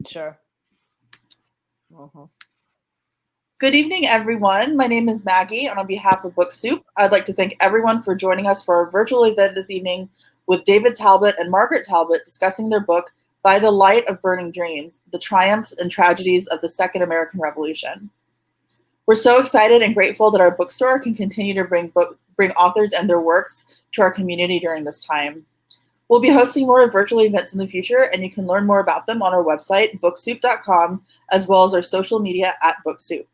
Sure. Mm-hmm. Good evening, everyone. My name is Maggie, and on behalf of Book Soup, I'd like to thank everyone for joining us for our virtual event this evening with David Talbot and Margaret Talbot discussing their book, By the Light of Burning Dreams, The Triumphs and Tragedies of the Second American Revolution. We're so excited and grateful that our bookstore can continue to bring authors and their works to our community during this time. We'll be hosting more virtual events in the future, and you can learn more about them on our website, booksoup.com, as well as our social media at BookSoup.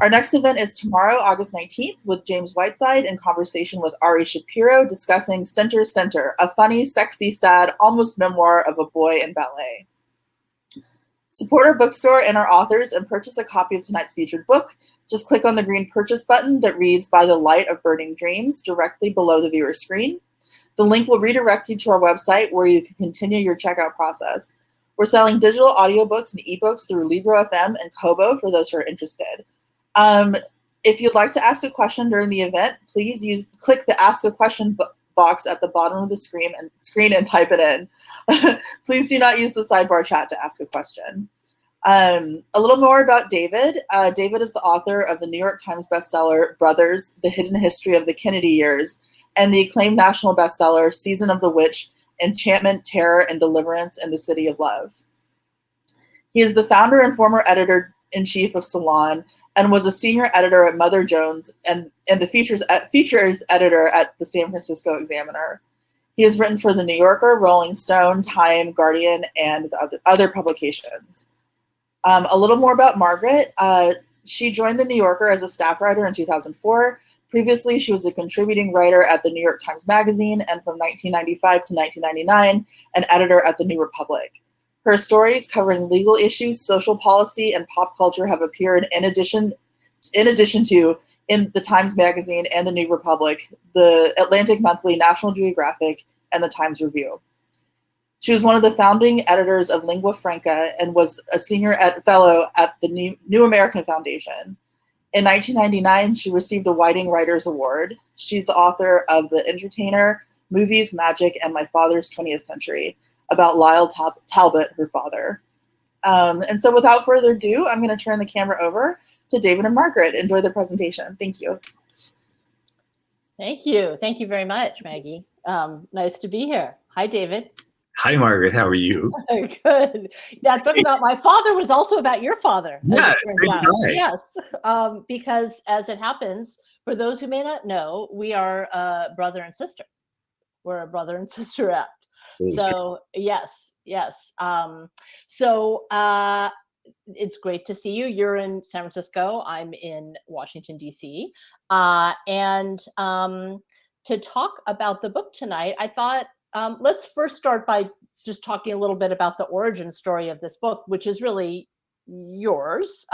Our next event is tomorrow, August 19th, with James Whiteside in conversation with Ari Shapiro discussing Center Center, a funny, sexy, sad, almost memoir of a boy in ballet. Support our bookstore and our authors and purchase a copy of tonight's featured book. Just click on the green purchase button that reads By the Light of Burning Dreams directly below the viewer screen. The link will redirect you to our website where you can continue your checkout process. We're selling digital audiobooks and ebooks through Libro.fm and Kobo for those who are interested. If you'd like to ask a question during the event, please click the Ask a Question box at the bottom of the screen and type it in. Please do not use the sidebar chat to ask a question. A little more about David. David is the author of the New York Times bestseller, Brothers, The Hidden History of the Kennedy Years, and the acclaimed national bestseller, Season of the Witch, Enchantment, Terror, and Deliverance in the City of Love. He is the founder and former editor-in-chief of Salon, and was a senior editor at Mother Jones and the features editor at the San Francisco Examiner. He has written for The New Yorker, Rolling Stone, Time, Guardian, and other publications. A little more about Margaret. She joined The New Yorker as a staff writer in 2004. Previously, she was a contributing writer at the New York Times Magazine, and from 1995 to 1999, an editor at The New Republic. Her stories covering legal issues, social policy, and pop culture have appeared in addition to in the Times Magazine and the New Republic, the Atlantic Monthly, National Geographic, and the Times Review. She was one of the founding editors of Lingua Franca and was a senior fellow at the New American Foundation. In 1999, she received the Whiting Writers Award. She's the author of The Entertainer, Movies, Magic, and My Father's 20th Century, about Lyle Talbot, her father. And so without further ado, I'm going to turn the camera over to David and Margaret. Enjoy the presentation. Thank you. Thank you. Thank you very much, Maggie. Nice to be here. Hi, David. Hi, Margaret. How are you? Good. That book about my father was also about your father. Yeah, yes. Because as it happens, for those who may not know, we are brother and sister. We're a brother and sister act. So yes. It's great to see you. You're in San Francisco. I'm in Washington, D.C. And to talk about the book tonight, I thought let's first start by just talking a little bit about the origin story of this book, which is really yours,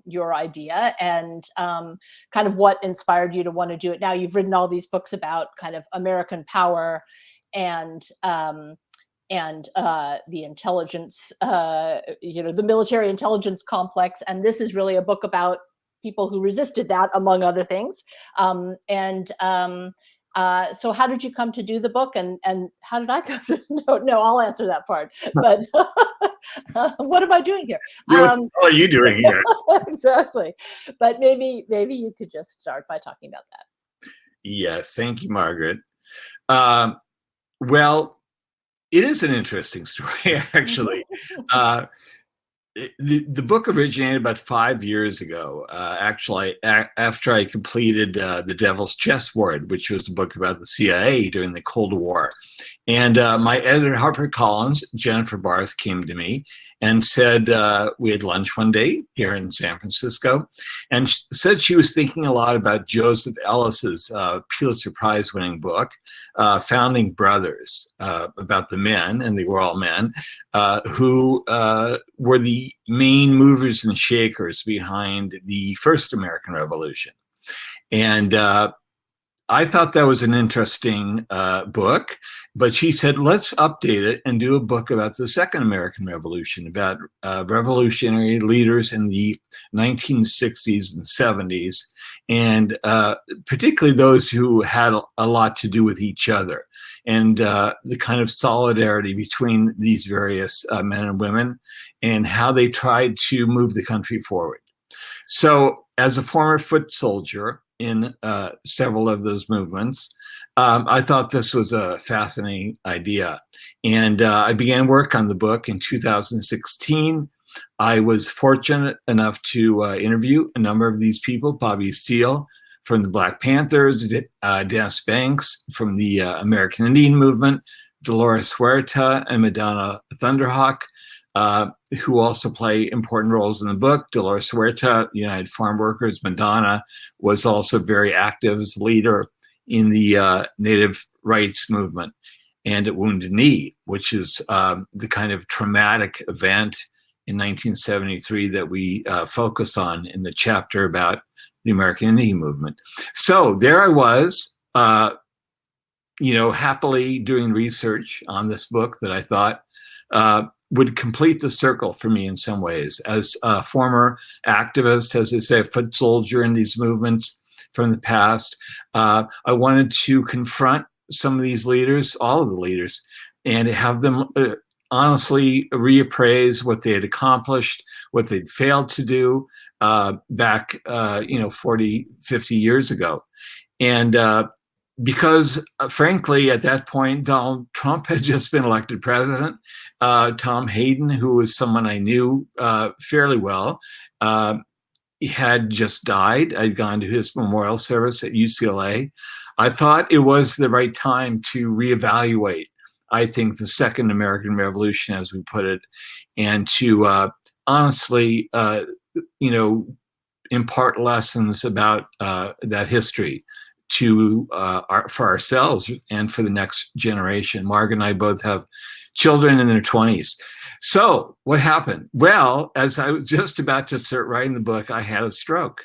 your idea, and kind of what inspired you to want to do it. Now, you've written all these books about kind of American power and the intelligence, the military intelligence complex. And this is really a book about people who resisted that, among other things. So how did you come to do the book, and how did I come to? No, I'll answer that part. But what am I doing here? What are you doing here? Exactly. But maybe you could just start by talking about that. Yes, thank you, Margaret. Well, it is an interesting story, actually. The book originated about 5 years ago, actually, after I completed The Devil's Chessboard, which was a book about the CIA during the Cold War. And my editor, HarperCollins, Jennifer Barth, came to me and said, we had lunch one day here in San Francisco, and said she was thinking a lot about Joseph Ellis's Pulitzer Prize-winning book, Founding Brothers, about the men, and they were all men, who were the main movers and shakers behind the first American Revolution. And I thought that was an interesting book, but she said, let's update it and do a book about the Second American Revolution, about revolutionary leaders in the 1960s and 70s, and particularly those who had a lot to do with each other, and the kind of solidarity between these various men and women, and how they tried to move the country forward. So as a former foot soldier in several of those movements, I thought this was a fascinating idea. And I began work on the book in 2016. I was fortunate enough to interview a number of these people: Bobby Seale from the Black Panthers, Dennis Banks from the American Indian Movement, Dolores Huerta and Madonna Thunder Hawk, who also play important roles in the book. Dolores Huerta, United Farm Workers. Madonna was also very active as a leader in the Native rights movement, and at Wounded Knee, which is the kind of traumatic event in 1973 that we focus on in the chapter about the American Indian movement. So there I was, happily doing research on this book that I thought would complete the circle for me in some ways. As a former activist, as I say, a foot soldier in these movements from the past, I wanted to confront some of these leaders, all of the leaders, and have them honestly reappraise what they had accomplished, what they'd failed to do back 40, 50 years ago. And because frankly, at that point, Donald Trump had just been elected president. Tom Hayden, who was someone I knew fairly well, had just died. I'd gone to his memorial service at UCLA. I thought it was the right time to reevaluate, I think, the Second American Revolution, as we put it, and to honestly, impart lessons about that history to for ourselves and for the next generation. Margaret and I both have children in their 20s. So what happened? Well, as I was just about to start writing the book, I had a stroke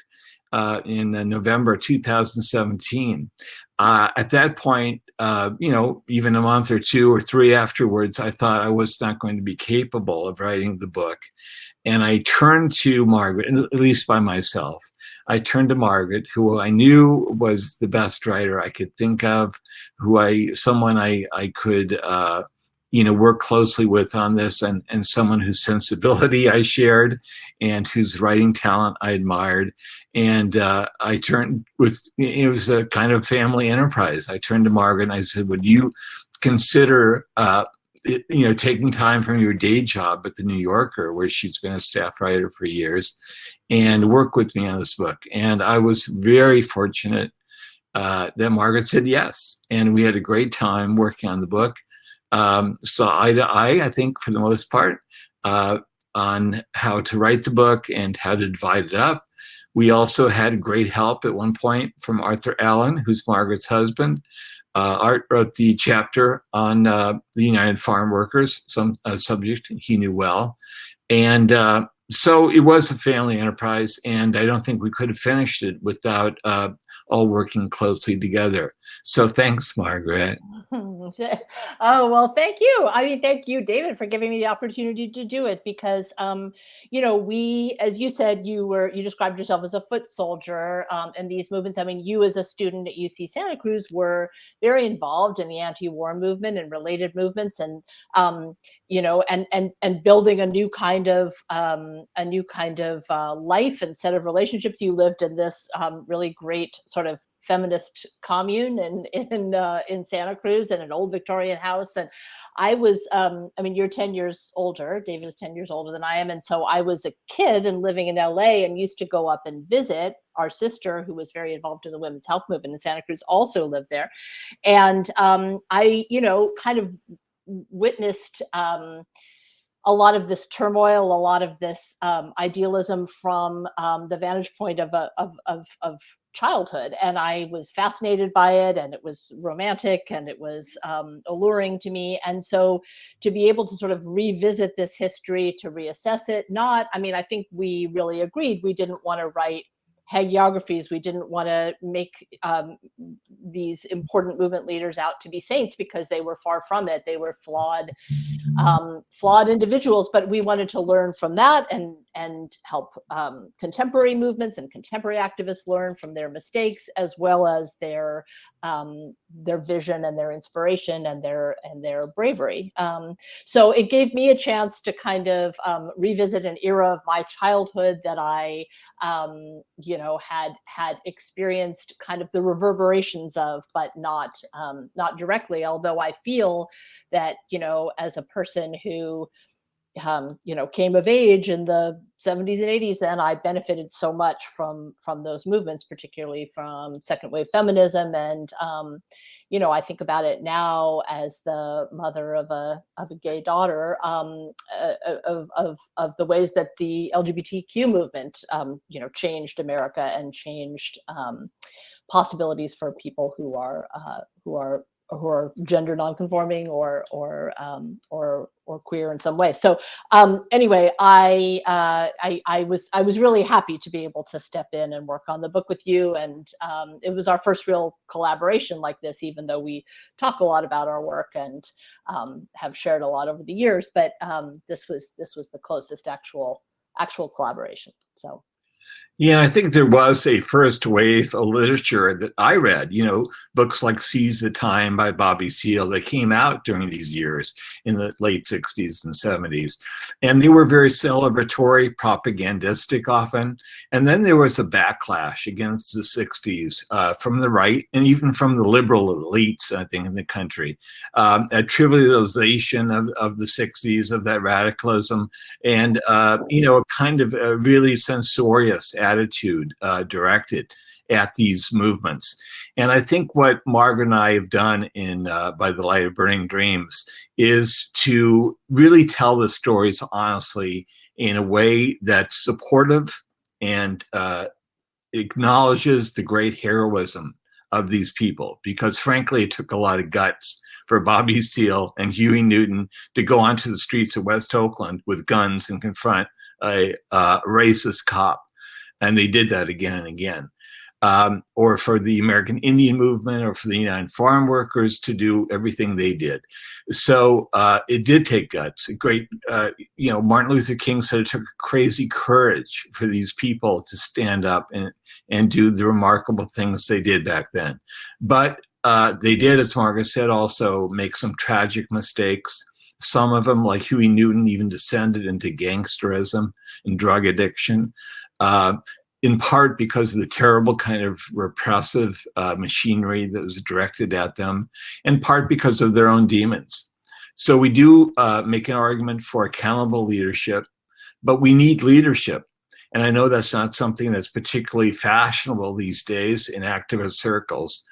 in November 2017. At that point, even a month or two or three afterwards, I thought I was not going to be capable of writing the book. And I turned to Margaret, at least by myself. I turned to Margaret, who I knew was the best writer I could think of, someone I could work closely with on this, and someone whose sensibility I shared and whose writing talent I admired. And I turned it was a kind of family enterprise. I turned to Margaret and I said, would you consider taking time from your day job at the New Yorker, where she's been a staff writer for years, and work with me on this book? And I was very fortunate that Margaret said yes. And we had a great time working on the book. So I think, for the most part, on how to write the book and how to divide it up. We also had great help at one point from Arthur Allen, who's Margaret's husband. Art wrote the chapter on the United Farm Workers, some subject he knew well. And so it was a family enterprise, and I don't think we could have finished it without all working closely together. So thanks, Margaret. Oh, well, thank you. I mean, thank you, David, for giving me the opportunity to do it, because, we, as you said, you described yourself as a foot soldier in these movements. I mean, you as a student at UC Santa Cruz were very involved in the anti-war movement and related movements, and, and building a new kind of life and set of relationships. You lived in this really great sort of feminist commune in Santa Cruz, in an old Victorian house. And I was, you're 10 years older. David is 10 years older than I am. And so I was a kid and living in LA, and used to go up and visit. Our sister, who was very involved in the women's health movement in Santa Cruz, also lived there. And I, kind of witnessed a lot of this turmoil, a lot of this idealism from the vantage point of childhood. And I was fascinated by it, and it was romantic, and it was alluring to me. And so to be able to sort of revisit this history, to reassess it, I think we really agreed we didn't want to write hagiographies. We didn't want to make these important movement leaders out to be saints, because they were far from it. They were flawed individuals, but we wanted to learn from that and help contemporary movements and contemporary activists learn from their mistakes, as well as their vision and their inspiration and their bravery. So it gave me a chance to kind of revisit an era of my childhood that I had experienced kind of the reverberations of, but not directly. Although I feel that, as a person who came of age in the 70s and 80s, and I benefited so much from those movements, particularly from second wave feminism. And I think about it now as the mother of a gay daughter, of the ways that the LGBTQ movement changed America and changed possibilities for people who are gender nonconforming or queer in some way. So anyway, I was really happy to be able to step in and work on the book with you, and it was our first real collaboration like this, even though we talk a lot about our work and have shared a lot over the years. But this was the closest actual collaboration. So. Yeah, I think there was a first wave of literature that I read, books like Seize the Time by Bobby Seale that came out during these years in the late 60s and 70s. And they were very celebratory, propagandistic often. And then there was a backlash against the 60s from the right and even from the liberal elites, I think, in the country. A trivialization of the 60s, of that radicalism, and, a kind of a really censorious attitude directed at these movements. And I think what Margaret and I have done in By the Light of Burning Dreams is to really tell the stories honestly in a way that's supportive and acknowledges the great heroism of these people, because frankly, it took a lot of guts for Bobby Seale and Huey Newton to go onto the streets of West Oakland with guns and confront a racist cop. And they did that again and again. Or for the American Indian movement, or for the United Farm Workers to do everything they did. So it did take guts. Martin Luther King said it took crazy courage for these people to stand up and do the remarkable things they did back then. But they did, as Margaret said, also make some tragic mistakes. Some of them, like Huey Newton, even descended into gangsterism and drug addiction. In part because of the terrible kind of repressive machinery that was directed at them, in part because of their own demons. So we do make an argument for accountable leadership, but we need leadership. And I know that's not something that's particularly fashionable these days in activist circles,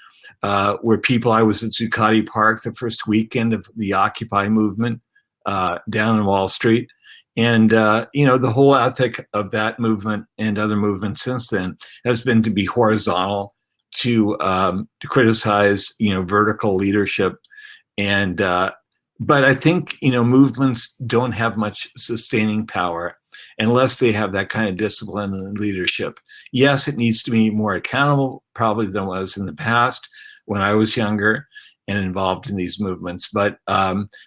I was at Zuccotti Park the first weekend of the Occupy movement down in Wall Street. And, the whole ethic of that movement and other movements since then has been to be horizontal, to criticize, vertical leadership. And, but I think, movements don't have much sustaining power unless they have that kind of discipline and leadership. Yes, it needs to be more accountable probably than it was in the past when I was younger and involved in these movements. But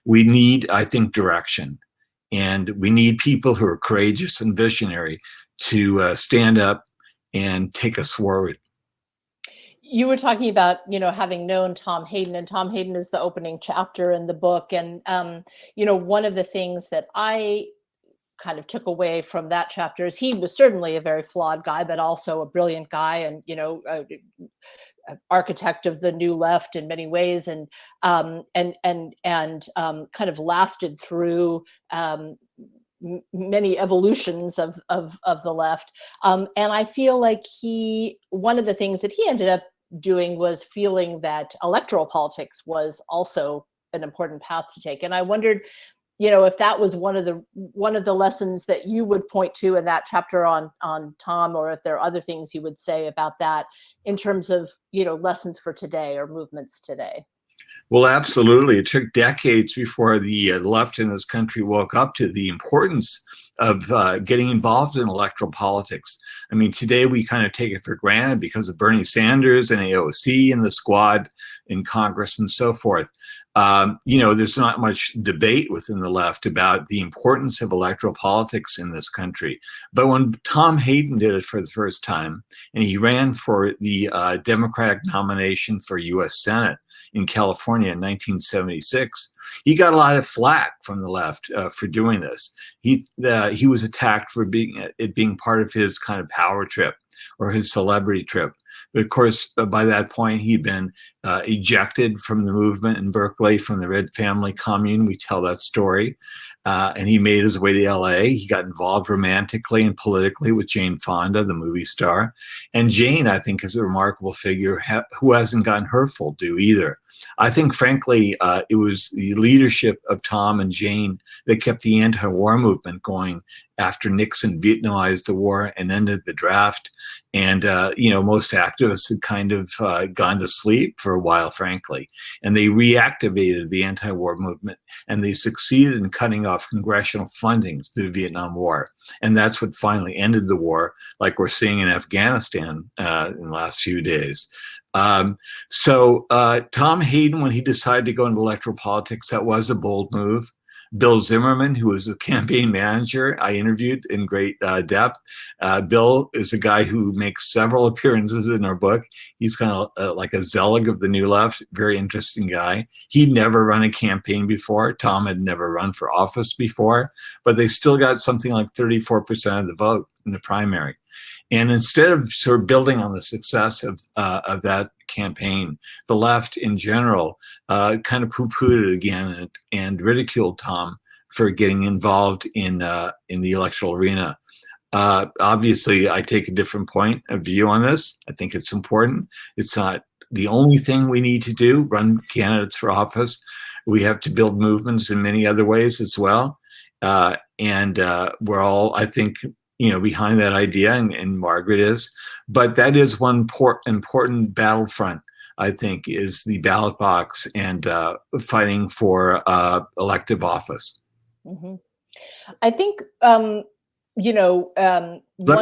we need, I think, direction. And we need people who are courageous and visionary to stand up and take us forward. You were talking about, having known Tom Hayden, and Tom Hayden is the opening chapter in the book. And, one of the things that I kind of took away from that chapter is he was certainly a very flawed guy, but also a brilliant guy, and, architect of the new left in many ways, and kind of lasted through many evolutions of the left. And I feel like one of the things that he ended up doing was feeling that electoral politics was also an important path to take. And I wondered, if that was one of the lessons that you would point to in that chapter on Tom, or if there are other things you would say about that in terms of, lessons for today or movements today. Well, absolutely. It took decades before the left in this country woke up to the importance of getting involved in electoral politics. I mean, today we kind of take it for granted because of Bernie Sanders and AOC and the squad in Congress and so forth. There's not much debate within the left about the importance of electoral politics in this country. But when Tom Hayden did it for the first time, and he ran for the Democratic nomination for U.S. Senate in California in 1976, he got a lot of flack from the left for doing this. He was attacked for being part of his kind of power trip or his celebrity trip. But of course, by that point, he'd been ejected from the movement in Berkeley from the Red Family Commune. We tell that story. And he made his way to LA. He got involved romantically and politically with Jane Fonda, the movie star. And Jane, I think, is a remarkable figure who hasn't gotten her full due either. I think, frankly, it was the leadership of Tom and Jane that kept the anti-war movement going after Nixon Vietnamized the war and ended the draft. And, most activists had kind of gone to sleep for a while, frankly. And they reactivated the anti-war movement, and they succeeded in cutting off congressional funding to the Vietnam War. And that's what finally ended the war, like we're seeing in Afghanistan in the last few days. So Tom Hayden, when he decided to go into electoral politics, that was a bold move. Bill Zimmerman, who was a campaign manager, I interviewed in great depth. Bill is a guy who makes several appearances in our book. He's kind of like a zealot of the New Left, very interesting guy. He'd never run a campaign before. Tom had never run for office before, but they still got something like 34% of the vote in the primary. And instead of sort of building on the success of that campaign, the left in general kind of poo-pooed it again and ridiculed Tom for getting involved in the electoral arena. Obviously, I take a different point of view on this. I think it's important. It's not the only thing we need to do, run candidates for office. We have to build movements in many other ways as well. And we're all, I think, behind that idea, and Margaret is. But that is one important battlefront, I think, is the ballot box and fighting for elective office. Mm-hmm. I think, Let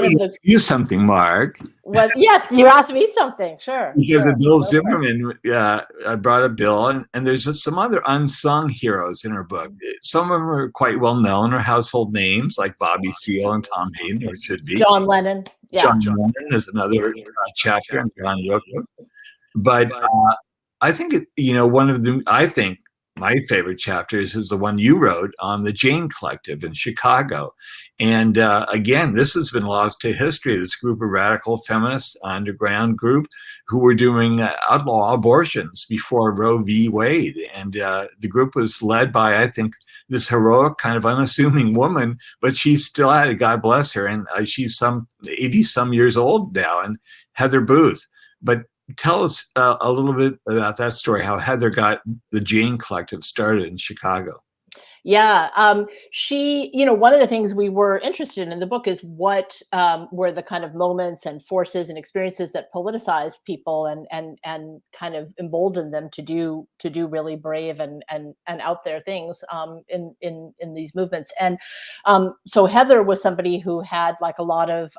me ask you something, Mark. Well, yes, you asked me something, sure. Because sure. of Bill Zimmerman, I brought a bill, and there's just some other unsung heroes in her book. Some of them are quite well known, or household names, like Bobby Seale and Tom Hayden, or it should be. John Lennon. Yeah. John Lennon is another chapter, and John Yoko. But I think, my favorite chapters is the one you wrote on the Jane Collective in Chicago. And again, this has been lost to history. This group of radical feminists, underground group, who were doing outlaw abortions before Roe v. Wade. And the group was led by, I think, this heroic, kind of unassuming woman, but she's still at it, God bless her. And she's some 80-some years old now, and Heather Booth. But tell us a little bit about that story, how Heather got the Jane Collective started in Chicago. Yeah, she, one of the things we were interested in the book is what were the kind of moments and forces and experiences that politicized people and kind of emboldened them to do really brave and out there things in these movements. And so Heather was somebody who had, like a lot of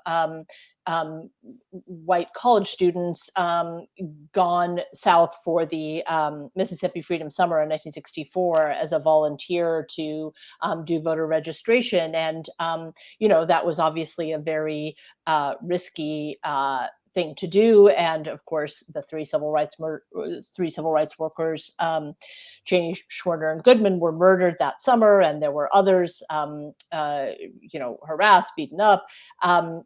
white college students, gone south for the Mississippi Freedom Summer in 1964 as a volunteer to do voter registration. And, that was obviously a very risky thing to do. And of course, the three civil rights workers, Cheney, Schwerner, and Goodman, were murdered that summer, and there were others, harassed, beaten up.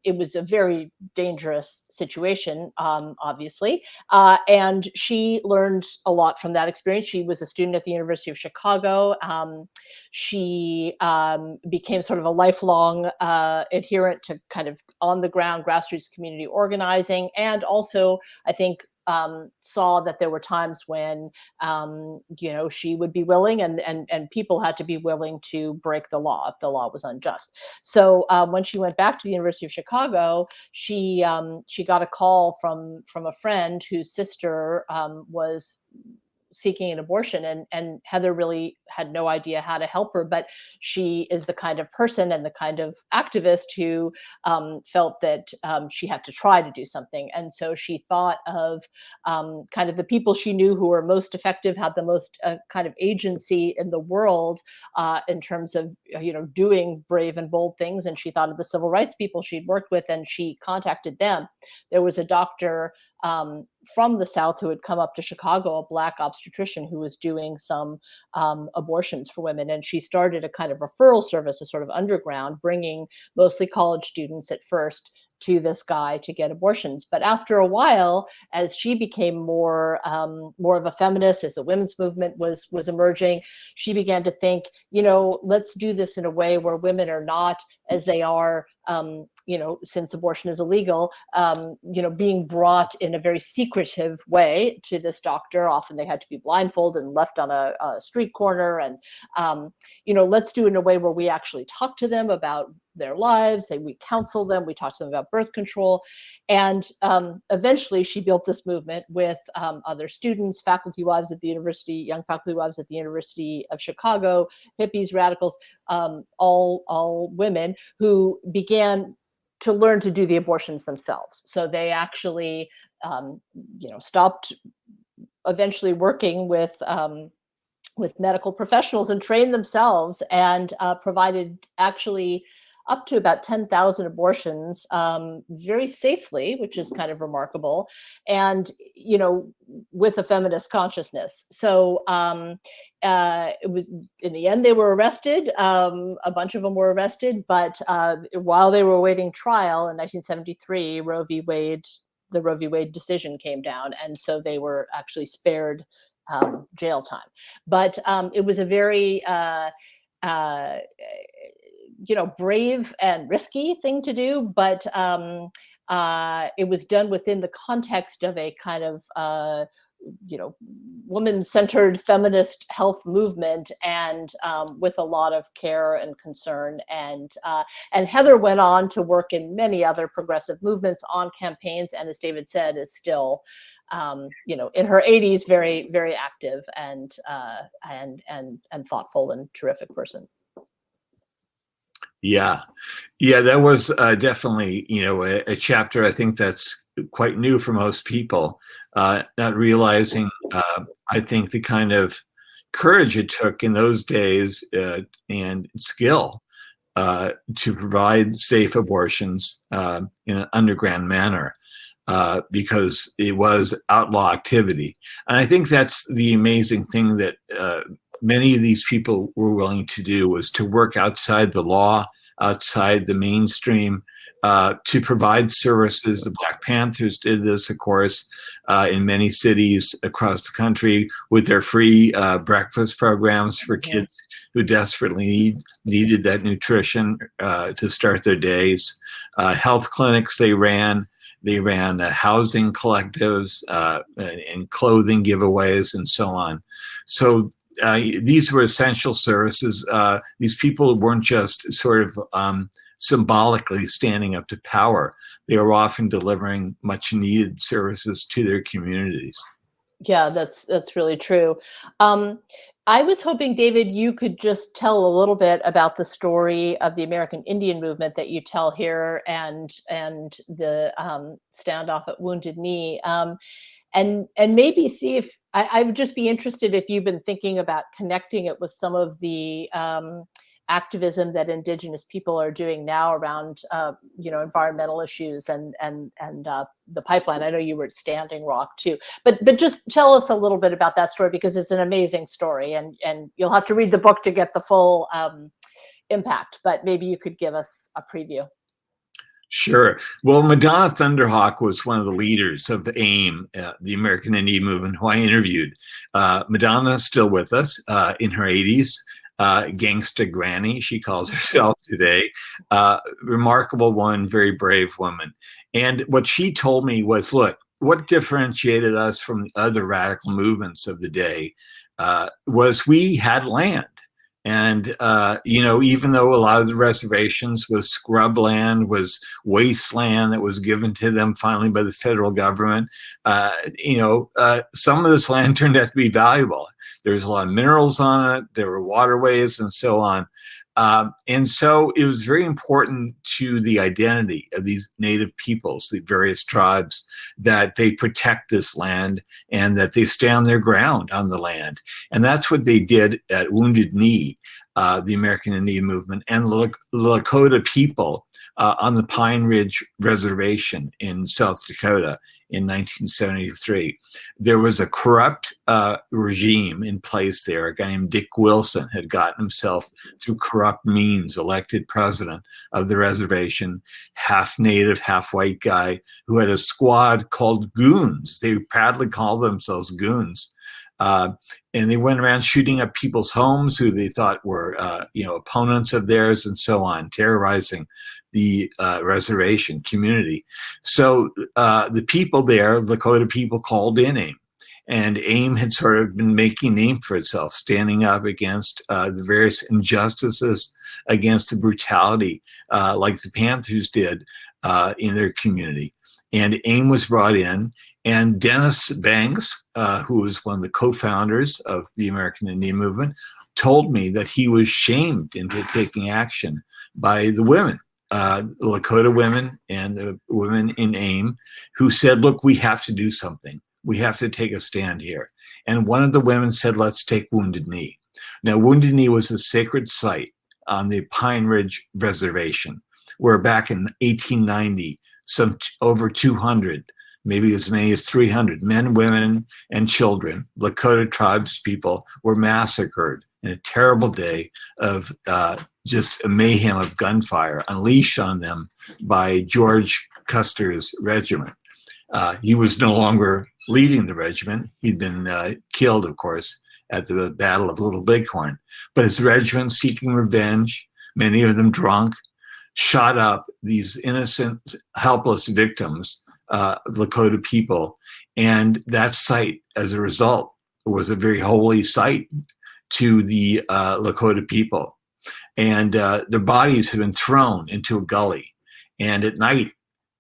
It was a very dangerous situation, obviously, and she learned a lot from that experience. She was a student at the University of Chicago. She became sort of a lifelong adherent to kind of on-the-ground grassroots community organizing, and also, I think, saw that there were times when, she would be willing and people had to be willing to break the law if the law was unjust. So when she went back to the University of Chicago, she got a call from a friend whose sister was seeking an abortion, and Heather really had no idea how to help her, but she is the kind of person and the kind of activist who felt that she had to try to do something. And so she thought of kind of the people she knew who were most effective, had the most kind of agency in the world in terms of doing brave and bold things. And she thought of the civil rights people she'd worked with, and she contacted them. There was a doctor from the South who had come up to Chicago, a Black obstetrician who was doing some abortions for women. And she started a kind of referral service, a sort of underground, bringing mostly college students at first to this guy to get abortions. But after a while, as she became more of a feminist, as the women's movement was emerging, she began to think, let's do this in a way where women are not as they are, since abortion is illegal, being brought in a very secretive way to this doctor. Often they had to be blindfolded and left on a street corner. And, let's do it in a way where we actually talk to them about their lives, we counsel them, we talk to them about birth control. And eventually she built this movement with other students, faculty wives at the university, young faculty wives at the University of Chicago, hippies, radicals, all women who began to learn to do the abortions themselves. So they actually, stopped eventually working with medical professionals and trained themselves, and provided actually up to about 10,000 abortions very safely, which is kind of remarkable, and with a feminist consciousness. So it was, in the end, they were arrested. A bunch of them were arrested, but while they were awaiting trial in 1973, the Roe v. Wade decision came down, and so they were actually spared jail time. But it was a very brave and risky thing to do, but it was done within the context of a kind of woman-centered feminist health movement, and with a lot of care and concern. And Heather went on to work in many other progressive movements, on campaigns, and as David said, is still in her 80s, very, very active and thoughtful and terrific person. Yeah, that was definitely, a chapter I think that's quite new for most people, not realizing, I think, the kind of courage it took in those days and skill to provide safe abortions in an underground manner, because it was outlaw activity. And I think that's the amazing thing that many of these people were willing to do, was to work outside the law, outside the mainstream, to provide services. The Black Panthers did this, of course, in many cities across the country, with their free breakfast programs for kids who desperately needed that nutrition to start their days. Health clinics they ran. They ran housing collectives and clothing giveaways and so on. So these were essential services. These people weren't just sort of symbolically standing up to power. They were often delivering much needed services to their communities. Yeah, that's really true. I was hoping, David, you could just tell a little bit about the story of the American Indian movement that you tell here, and the standoff at Wounded Knee, and maybe see if I would just be interested if you've been thinking about connecting it with some of the activism that Indigenous people are doing now around environmental issues and the pipeline. I know you were at Standing Rock too, but just tell us a little bit about that story, because it's an amazing story, and you'll have to read the book to get the full impact, but maybe you could give us a preview. Sure. Well, Madonna Thunder Hawk was one of the leaders of AIM, the American Indian Movement, who I interviewed. Madonna's still with us in her 80s. Gangsta Granny, she calls herself today. Remarkable one, very brave woman. And what she told me was, look, what differentiated us from the other radical movements of the day was we had land. And, even though a lot of the reservations was scrub land, was wasteland that was given to them finally by the federal government, some of this land turned out to be valuable. There was a lot of minerals on it. There were waterways and so on. And so it was very important to the identity of these native peoples, the various tribes, that they protect this land and that they stay on their ground on the land. And that's what they did at Wounded Knee, the American Indian movement, and the Lakota people on the Pine Ridge Reservation in South Dakota in 1973. There was a corrupt regime in place there. A guy named Dick Wilson had gotten himself, through corrupt means, elected president of the reservation, half native, half white guy, who had a squad called Goons. They proudly called themselves Goons. And they went around shooting up people's homes who they thought were, opponents of theirs and so on, terrorizing the reservation community. So the people there, Lakota people, called in AIM. And AIM had sort of been making a name for itself, standing up against the various injustices, against the brutality, like the Panthers did in their community. And AIM was brought in, and Dennis Banks, who was one of the co-founders of the American Indian movement, told me that he was shamed into taking action by the women, Lakota women and the women in AIM, who said, look, we have to do something. We have to take a stand here. And one of the women said, let's take Wounded Knee. Now, Wounded Knee was a sacred site on the Pine Ridge Reservation, where back in 1890, some over 200, maybe as many as 300 men, women, and children, Lakota tribes people, were massacred in a terrible day of just a mayhem of gunfire unleashed on them by George Custer's regiment. He was no longer leading the regiment. He'd been killed, of course, at the Battle of Little Bighorn. But his regiment, seeking revenge, many of them drunk, shot up these innocent, helpless victims of Lakota people. And that site, as a result, was a very holy site to the Lakota people. And their bodies had been thrown into a gully. And at night,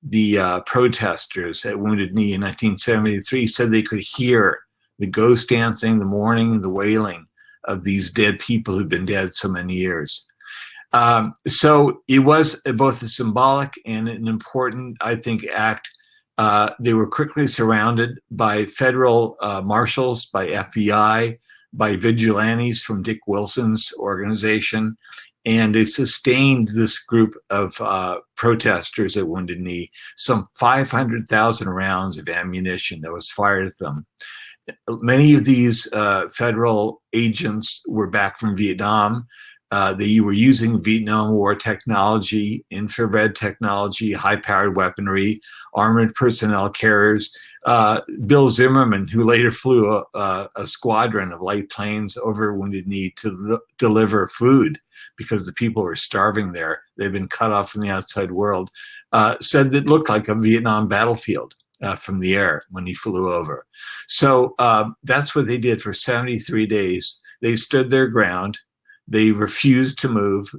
the protesters at Wounded Knee in 1973 said they could hear the ghost dancing, the mourning, the wailing of these dead people who'd been dead so many years. So it was both a symbolic and an important, I think, act. They were quickly surrounded by federal marshals, by FBI, by vigilantes from Dick Wilson's organization, and it sustained this group of protesters at Wounded Knee, some 500,000 rounds of ammunition that was fired at them. Many of these federal agents were back from Vietnam. They were using Vietnam War technology, infrared technology, high-powered weaponry, armored personnel carriers. Bill Zimmerman, who later flew a squadron of light planes over Wounded Knee to deliver food because the people were starving there. They'd been cut off from the outside world, said that it looked like a Vietnam battlefield from the air when he flew over. So that's what they did for 73 days. They stood their ground. They refused to move.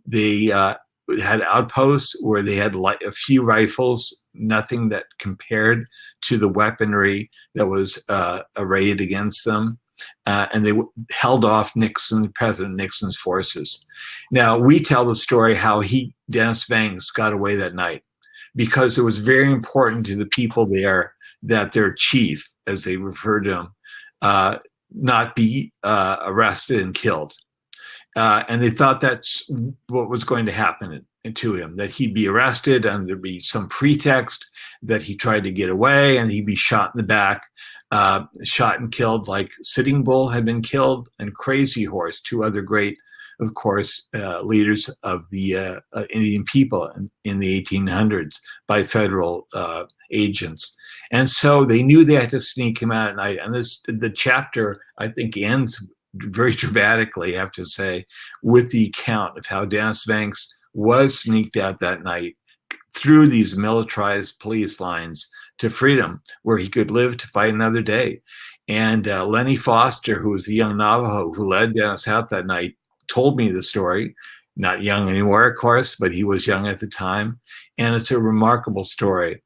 They had outposts where they had a few rifles, nothing that compared to the weaponry that was arrayed against them. And they held off President Nixon's forces. Now, we tell the story how Dennis Banks got away that night, because it was very important to the people there that their chief, as they referred to him, not be arrested and killed. And they thought that's what was going to happen to him, that he'd be arrested and there'd be some pretext that he tried to get away and he'd be shot in the back, shot and killed like Sitting Bull had been killed and Crazy Horse, two other great, of course, leaders of the Indian people in the 1800s by federal agents. And so they knew they had to sneak him out at night. And the chapter, I think, ends very dramatically, I have to say, with the account of how Dennis Banks was sneaked out that night through these militarized police lines to freedom, where he could live to fight another day. And Lenny Foster, who was the young Navajo who led Dennis out that night, told me the story. Not young anymore, of course, but he was young at the time. And it's a remarkable story.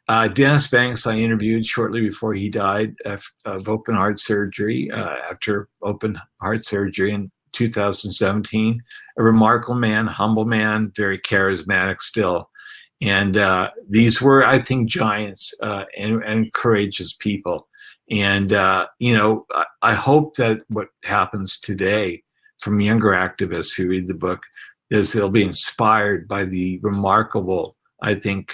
Dennis Banks, I interviewed shortly before he died of open heart surgery, after open heart surgery in 2017. A remarkable man, humble man, very charismatic still. And these were, I think, giants and courageous people. And, I hope that what happens today from younger activists who read the book is they'll be inspired by the remarkable, I think,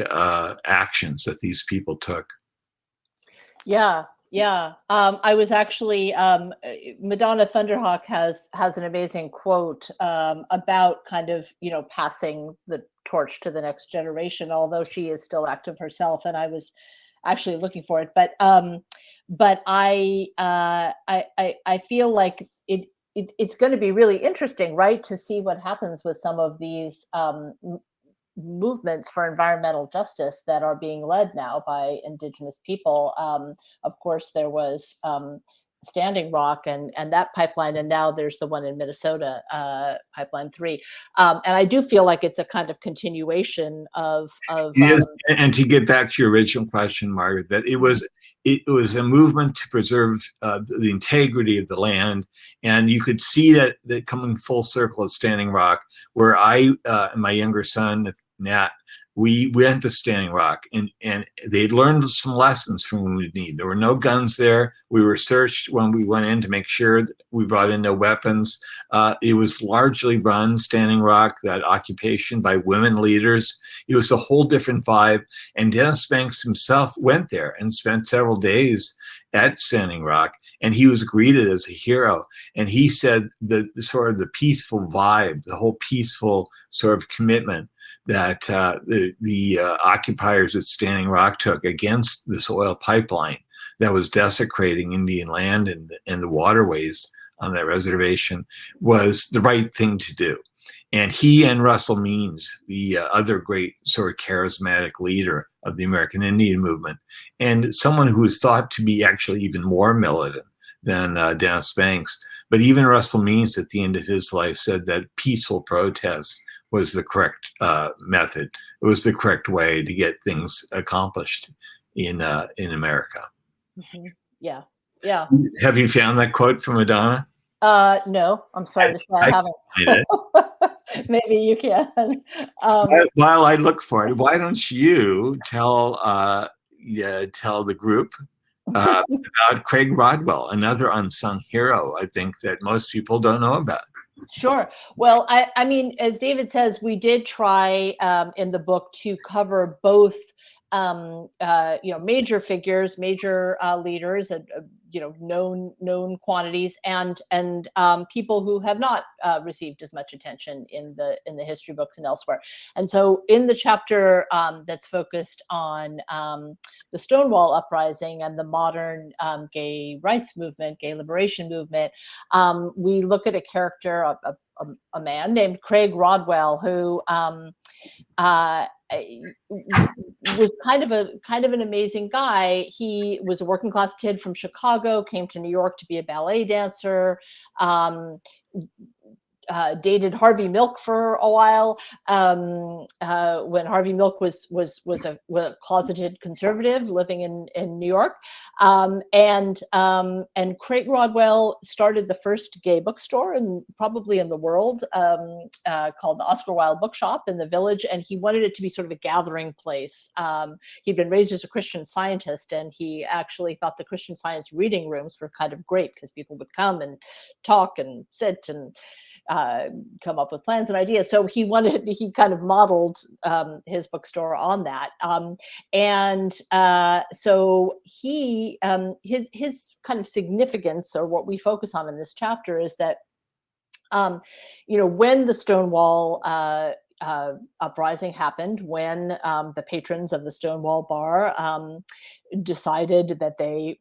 actions that these people took. Yeah. I was actually, Madonna Thunder Hawk has an amazing quote about kind of, passing the torch to the next generation, although she is still active herself. And I was actually looking for it, but I feel like it's going to be really interesting, right, to see what happens with some of these movements for environmental justice that are being led now by Indigenous people. Of course, there was Standing Rock and that pipeline, and now there's the one in Minnesota, Pipeline 3. And I do feel like it's a kind of continuation of Yes, and to get back to your original question, Margaret, that it was a movement to preserve the integrity of the land, and you could see that coming full circle at Standing Rock, where I and my younger son Nat, we went to Standing Rock, and they'd learned some lessons from Wounded Knee. There were no guns there. We were searched when we went in to make sure that we brought in no weapons. It was largely run, Standing Rock, that occupation, by women leaders. It was a whole different vibe. And Dennis Banks himself went there and spent several days at Standing Rock, and he was greeted as a hero. And he said the sort of the peaceful vibe, the whole peaceful sort of commitment that the occupiers at Standing Rock took against this oil pipeline that was desecrating Indian land and the waterways on that reservation was the right thing to do. And he and Russell Means, the other great sort of charismatic leader of the American Indian movement, and someone who is thought to be actually even more militant than Dennis Banks, but even Russell Means at the end of his life said that peaceful protest was the correct method. It was the correct way to get things accomplished in America. Mm-hmm. Yeah. Have you found that quote from Madonna? No, I'm sorry to say I haven't. Maybe you can. While I look for it, why don't you tell the group about Craig Rodwell, another unsung hero, I think, that most people don't know about. Sure. Well, I mean, as David says, we did try in the book to cover both, major figures, major leaders, known quantities, and people who have not received as much attention in the history books and elsewhere. And so, in the chapter that's focused on the Stonewall Uprising and the modern gay rights movement, gay liberation movement, we look at a character, a man named Craig Rodwell, who was kind of an amazing guy. He was a working class kid from Chicago, came to New York to be a ballet dancer, dated Harvey Milk for a while, when Harvey Milk was a closeted conservative living in New York, and Craig Rodwell started the first gay bookstore probably in the world, called the Oscar Wilde Bookshop in the Village, and he wanted it to be sort of a gathering place. He'd been raised as a Christian Scientist, and he actually thought the Christian Science reading rooms were kind of great because people would come and talk and sit and come up with plans and ideas. So he kind of modeled his bookstore on that. So he, his kind of significance, or what we focus on in this chapter, is that when the Stonewall uprising happened when the patrons of the Stonewall Bar decided that they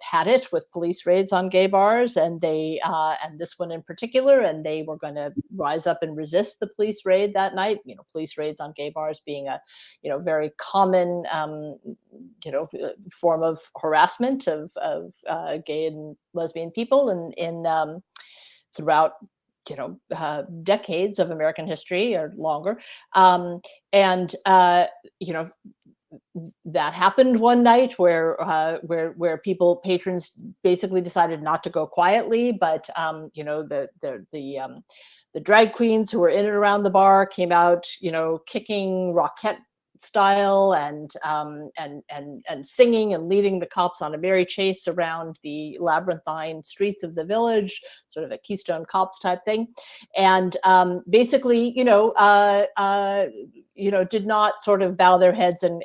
had it with police raids on gay bars, and and this one in particular, and they were going to rise up and resist the police raid that night. Police raids on gay bars being a very common form of harassment of gay and lesbian people in throughout decades of American history or longer. And that happened one night where patrons basically decided not to go quietly, but the drag queens who were in and around the bar came out, kicking Rockette style and singing and leading the cops on a merry chase around the labyrinthine streets of the village, sort of a Keystone Cops type thing, and basically, did not sort of bow their heads and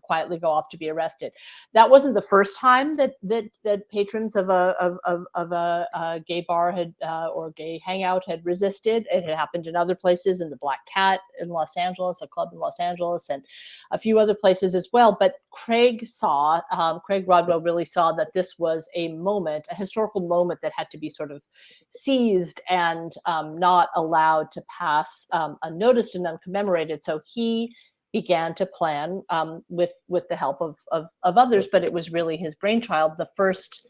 quietly go off to be arrested. That wasn't the first time that patrons of a gay bar had or gay hangout had resisted. It had happened in other places, in the Black Cat in Los Angeles, a club in Los Angeles, and a few other places as well. But Craig Rodwell really saw that this was a historical moment that had to be sort of seized and not allowed to pass unnoticed and uncommemorated. So he began to plan with the help of others, but it was really his brainchild, the first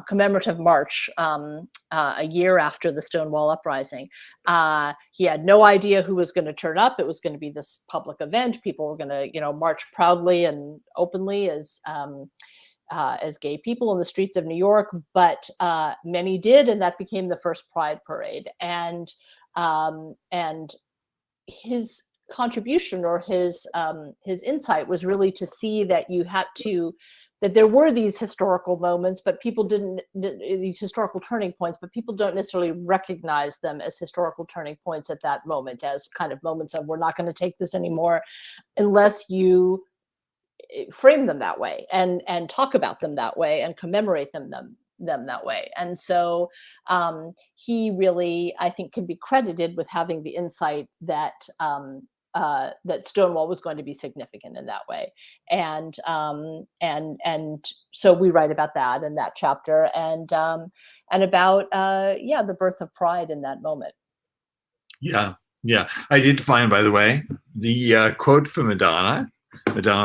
commemorative march a year after the Stonewall Uprising. He had no idea who was going to turn up. It was going to be this public event. People were going to, march proudly and openly as gay people in the streets of New York, but many did, and that became the first Pride Parade. And his contribution or his insight was really to see that that there were these historical moments, but these historical turning points, but people don't necessarily recognize them as historical turning points at that moment, as kind of moments of, we're not going to take this anymore unless you frame them that way and talk about them that way and commemorate them that way. And so he really, I think, can be credited with having the insight that that Stonewall was going to be significant in that way. And so we write about that in that chapter, and about the birth of Pride in that moment. Yeah. I did find, by the way, the quote from Madonna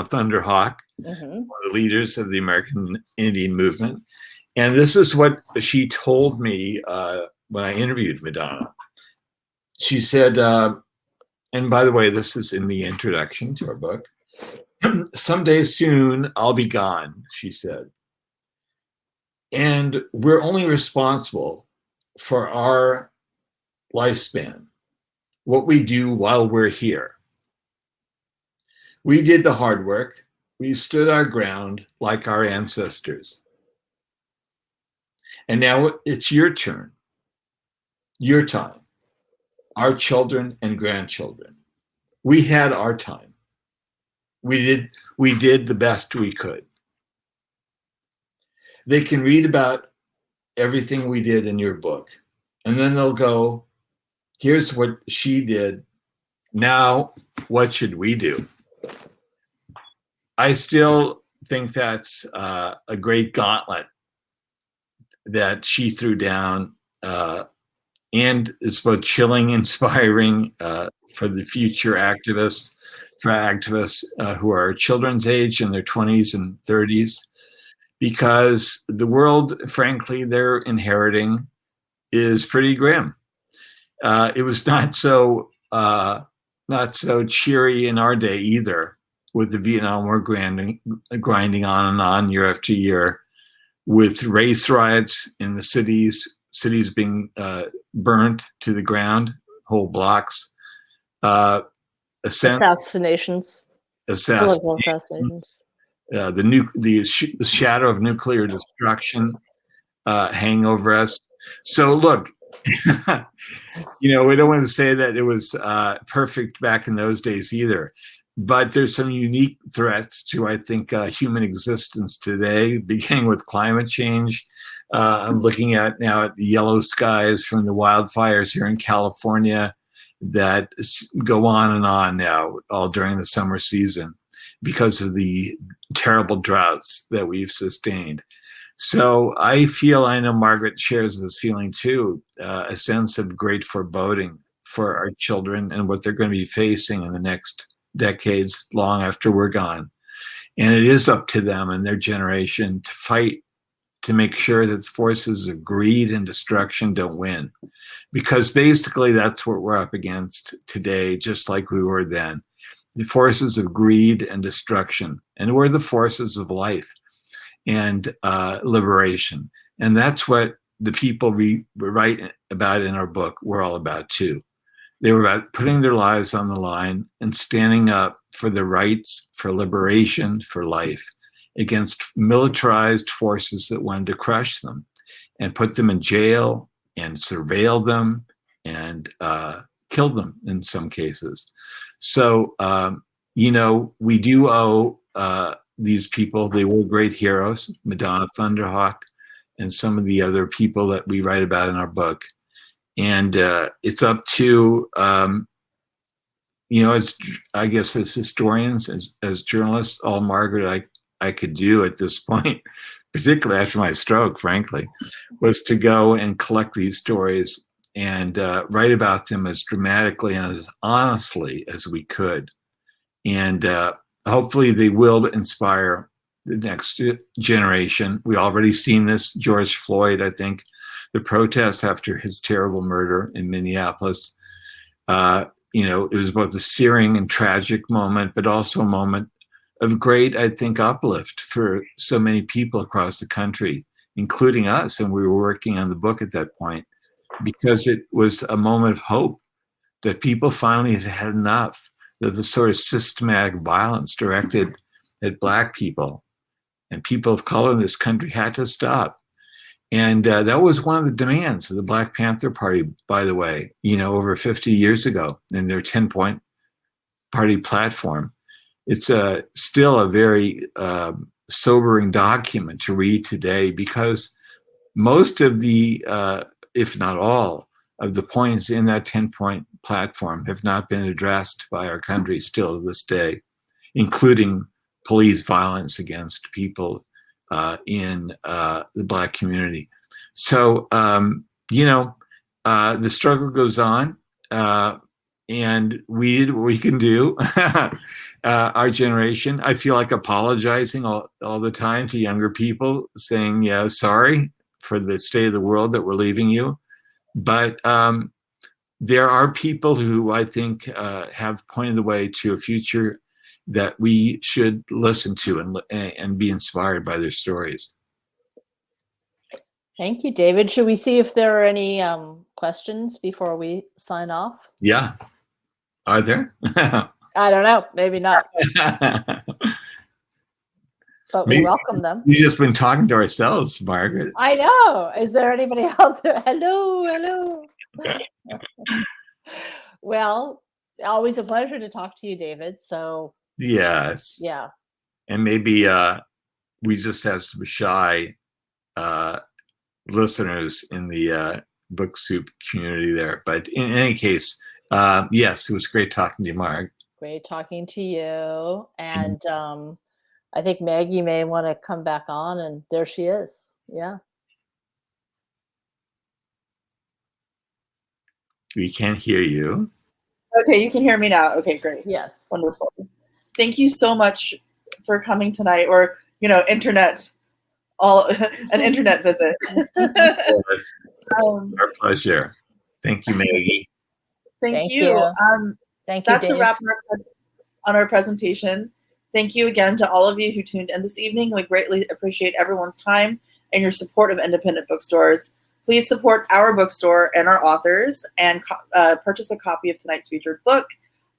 Thunder Hawk, one of the leaders of the American Indian movement. And this is what she told me when I interviewed Madonna. She said, and by the way, this is in the introduction to our book, "Someday soon I'll be gone," she said. "And we're only responsible for our lifespan, what we do while we're here. We did the hard work. We stood our ground like our ancestors. And now it's your turn, your time, our children and grandchildren. We had our time. We did the best we could. They can read about everything we did in your book, and then they'll go, here's what she did. Now, what should we do?" I still think that's a great gauntlet that she threw down, and it's both chilling, inspiring for the future activists, who are children's age in their 20s and 30s, because the world, frankly, they're inheriting is pretty grim. It was not so cheery in our day either, with the Vietnam War grinding on and on year after year, with race riots in the cities being burnt to the ground, whole blocks, assassinations. The shadow of nuclear destruction hang over us. So look, we don't want to say that it was perfect back in those days either. But there's some unique threats to, I think, human existence today, beginning with climate change. I'm looking at now at the yellow skies from the wildfires here in California, that go on and on now, all during the summer season, because of the terrible droughts that we've sustained. So I know Margaret shares this feeling too, a sense of great foreboding for our children and what they're going to be facing in the next decades, long after we're gone. And it is up to them and their generation to fight to make sure that forces of greed and destruction don't win. Because basically that's what we're up against today, just like we were then. The forces of greed and destruction. And we're the forces of life and liberation. And that's what the people we write about in our book were all about too. They were about putting their lives on the line and standing up for their rights, for liberation, for life, against militarized forces that wanted to crush them and put them in jail and surveil them and kill them in some cases. So, we do owe these people, they were great heroes, Madonna Thunder Hawk, and some of the other people that we write about in our book. And it's up to, as I guess as historians, as journalists, all Margaret I could do at this point, particularly after my stroke, frankly, was to go and collect these stories and write about them as dramatically and as honestly as we could. And hopefully they will inspire the next generation. We already seen this, George Floyd, I think, the protest after his terrible murder in Minneapolis. It was both a searing and tragic moment, but also a moment of great, I think, uplift for so many people across the country, including us. And we were working on the book at that point because it was a moment of hope that people finally had had enough, that the sort of systematic violence directed at Black people and people of color in this country had to stop. And that was one of the demands of the Black Panther Party, by the way, over 50 years ago in their 10-point party platform. It's still a very sobering document to read today because most of the, if not all, of the points in that 10-point platform have not been addressed by our country still to this day, including police violence against people in the Black community. So, the struggle goes on. And we did what we can do, our generation. I feel like apologizing all the time to younger people, saying, yeah, sorry for the state of the world that we're leaving you. But there are people who I think have pointed the way to a future that we should listen to and be inspired by their stories. Thank you, David. Should we see if there are any questions before we sign off? Yeah. Are there? I don't know. Maybe not. But we welcome them. We've just been talking to ourselves, Margaret. I know. Is there anybody out there? Hello. Well, always a pleasure to talk to you, David. So yes. Yeah. And maybe we just have some shy listeners in the Book Soup community there. But in any case, yes, it was great talking to you, Mark. Great talking to you. And I think Maggie may want to come back on, and there she is. Yeah. We can't hear you. Okay, you can hear me now. Okay, great. Yes. Wonderful. Thank you so much for coming tonight, or internet, an internet visit. Our pleasure. Thank you, Maggie. Thank you. Thank you. That's Dave. a wrap on our presentation. Thank you again to all of you who tuned in this evening. We greatly appreciate everyone's time and your support of independent bookstores. Please support our bookstore and our authors and purchase a copy of tonight's featured book.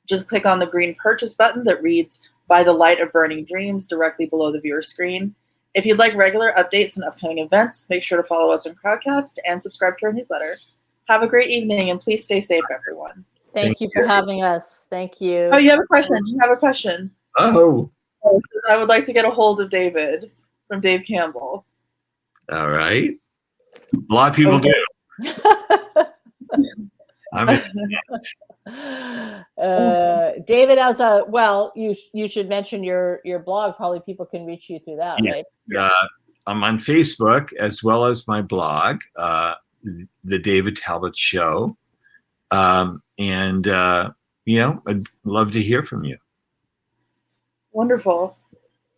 Just click on the green purchase button that reads "By the Light of Burning Dreams" directly below the viewer screen. If you'd like regular updates and upcoming events, make sure to follow us on Crowdcast and subscribe to our newsletter. Have a great evening and please stay safe, everyone. Thank you for having us. Thank you. Oh, you have a question. You have a question. Oh. I would like to get a hold of David from Dave Campbell. All right. A lot of people do. David, you should mention your blog. Probably people can reach you through that, Yes. right? I'm on Facebook as well as my blog, The David Talbot Show. And I'd love to hear from you. Wonderful.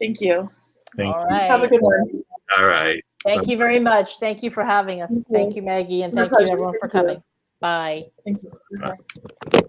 Thank you. Thank All you. right. Have a good one. All right. Thank you very much. Thank you for having us. Thank you, Maggie, and It's my thank you pleasure. everyone for Thank you. coming. Bye. Thank you. Bye. Bye.